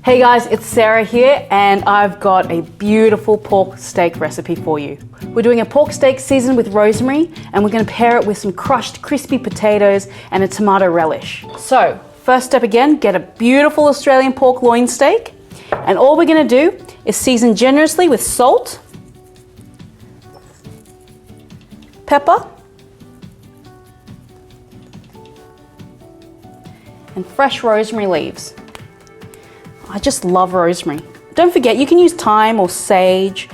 Hey guys, it's Sarah here and I've got a beautiful pork steak recipe for you. We're doing a pork steak seasoned with rosemary and we're going to pair it with some crushed crispy potatoes and a tomato relish. So, first step again, get a beautiful Australian pork loin steak, and all we're going to do is season generously with salt, pepper, and fresh rosemary leaves. I just love rosemary. Don't forget, you can use thyme or sage.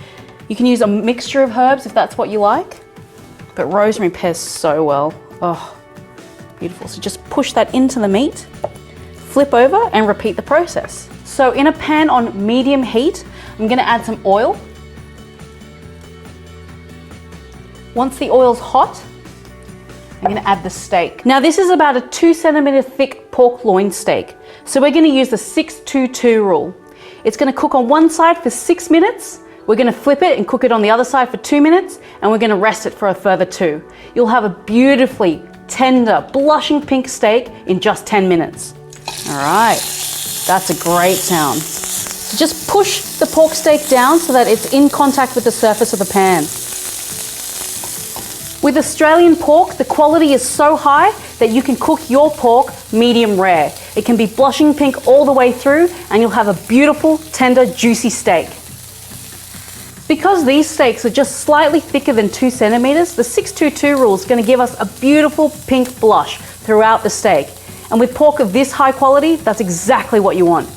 You can use a mixture of herbs if that's what you like. But rosemary pairs so well. Oh, beautiful. So just push that into the meat, flip over and repeat the process. So in a pan on medium heat, I'm gonna add some oil. Once the oil's hot, I'm gonna add the steak. Now this is about a 2 centimeter thick pork loin steak. So we're gonna use the 6-2-2 rule. It's gonna cook on one side for 6 minutes. We're gonna flip it and cook it on the other side for 2 minutes, and we're gonna rest it for a further 2. You'll have a beautifully tender, blushing pink steak in just 10 minutes. All right, that's a great sound. So just push the pork steak down so that it's in contact with the surface of the pan. With Australian pork, the quality is so high that you can cook your pork medium rare. It can be blushing pink all the way through and you'll have a beautiful, tender, juicy steak. Because these steaks are just slightly thicker than 2 centimeters, the 6-2-2 rule is going to give us a beautiful pink blush throughout the steak. And with pork of this high quality, that's exactly what you want.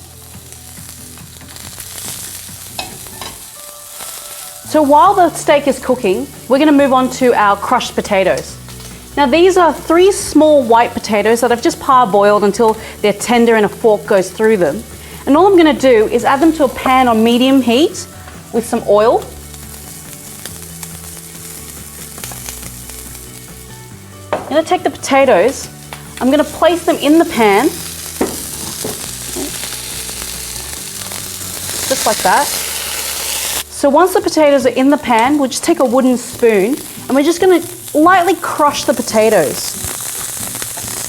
So while the steak is cooking, we're going to move on to our crushed potatoes. Now these are 3 small white potatoes that I've just parboiled until they're tender and a fork goes through them. And all I'm going to do is add them to a pan on medium heat with some oil. I'm going to take the potatoes, I'm going to place them in the pan, just like that. So once the potatoes are in the pan, we'll just take a wooden spoon and we're just going to lightly crush the potatoes.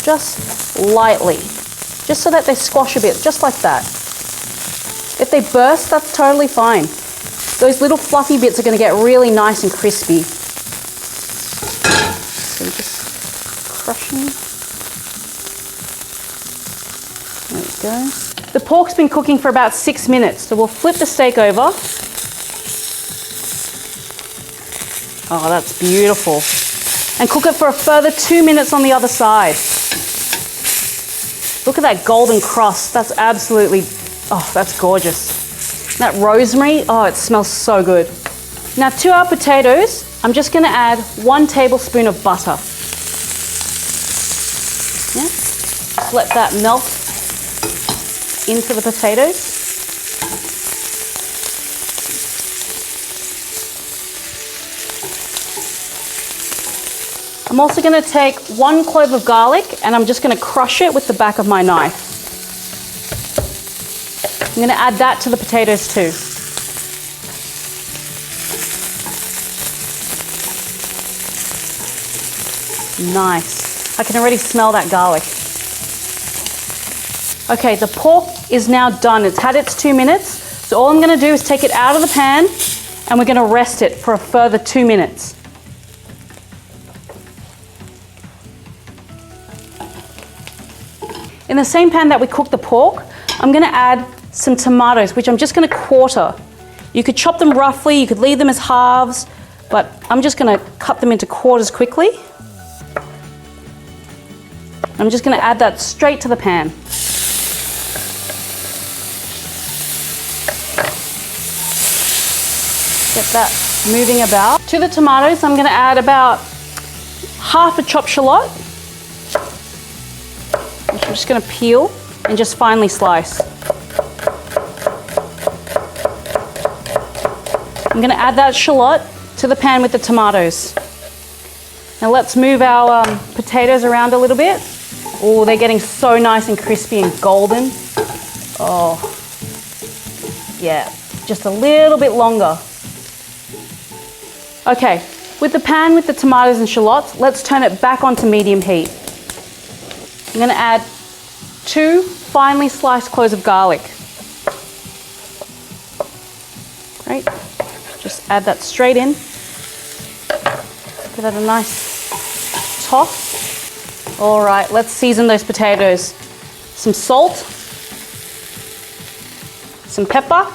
Just lightly. Just so that they squash a bit, just like that. If they burst, that's totally fine. Those little fluffy bits are going to get really nice and crispy. So just crushing. There we go. The pork's been cooking for about 6 minutes, so we'll flip the steak over. Oh, that's beautiful. And cook it for a further 2 minutes on the other side. Look at that golden crust. That's absolutely, oh, that's gorgeous. That rosemary, oh, it smells so good. Now to our potatoes, I'm just gonna add 1 tablespoon of butter. Yeah. Just let that melt into the potatoes. I'm also going to take 1 clove of garlic and I'm just going to crush it with the back of my knife. I'm going to add that to the potatoes too. Nice. I can already smell that garlic. Okay, the pork is now done. It's had its 2 minutes. So all I'm going to do is take it out of the pan and we're going to rest it for a further 2 minutes. In the same pan that we cooked the pork, I'm going to add some tomatoes, which I'm just going to quarter. You could chop them roughly, you could leave them as halves, but I'm just going to cut them into quarters quickly. I'm just going to add that straight to the pan. Get that moving about. To the tomatoes, I'm going to add about half a chopped shallot. I'm just going to peel and just finely slice. I'm going to add that shallot to the pan with the tomatoes. Now let's move our potatoes around a little bit. Oh, they're getting so nice and crispy and golden. Oh, yeah, just a little bit longer. Okay, with the pan with the tomatoes and shallots, let's turn it back onto medium heat. I'm going to add 2 finely sliced cloves of garlic. Right, just add that straight in. Give that a nice toss. All right, let's season those potatoes. Some salt, some pepper.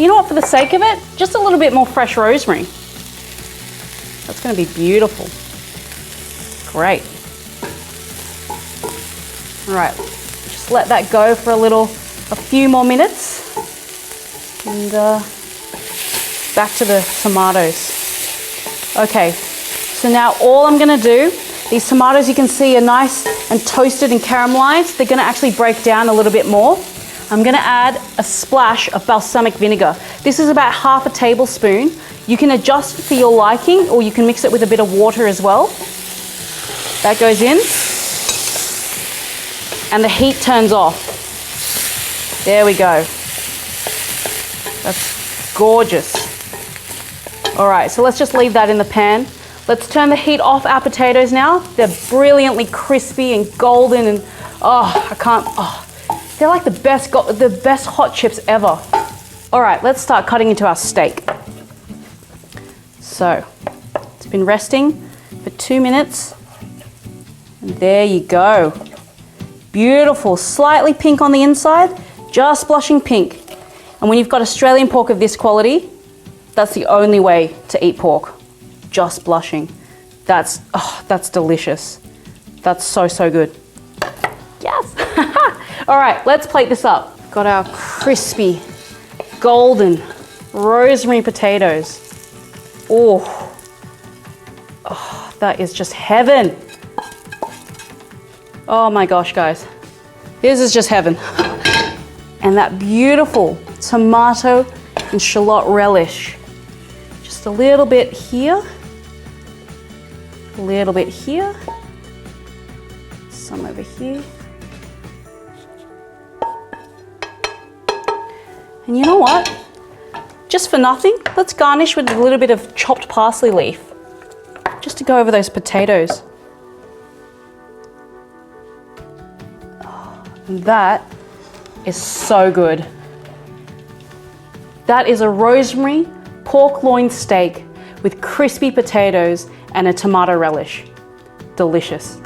You know what, for the sake of it, just a little bit more fresh rosemary. That's going to be beautiful. Great. All right, just let that go for a few more minutes. And back to the tomatoes. Okay, so now all I'm going to do, these tomatoes you can see are nice and toasted and caramelized. They're going to actually break down a little bit more. I'm going to add a splash of balsamic vinegar. This is about half a tablespoon. You can adjust for your liking, or you can mix it with a bit of water as well. That goes in. And the heat turns off. There we go. That's gorgeous. All right, so let's just leave that in the pan. Let's turn the heat off our potatoes now. They're brilliantly crispy and golden and they're like the best hot chips ever. All right, let's start cutting into our steak. So, it's been resting for 2 minutes. And there you go. Beautiful, slightly pink on the inside, just blushing pink. And when you've got Australian pork of this quality, that's the only way to eat pork. Just blushing. That's delicious. That's so, so good. Yes. All right, let's plate this up. Got our crispy, golden, rosemary potatoes. Oh, that is just heaven. Oh my gosh, guys. This is just heaven. And that beautiful tomato and shallot relish. Just a little bit here. A little bit here. Some over here. And you know what? Just for nothing, let's garnish with a little bit of chopped parsley leaf. Just to go over those potatoes. That is so good. That is a rosemary pork loin steak with crispy potatoes and a tomato relish. Delicious.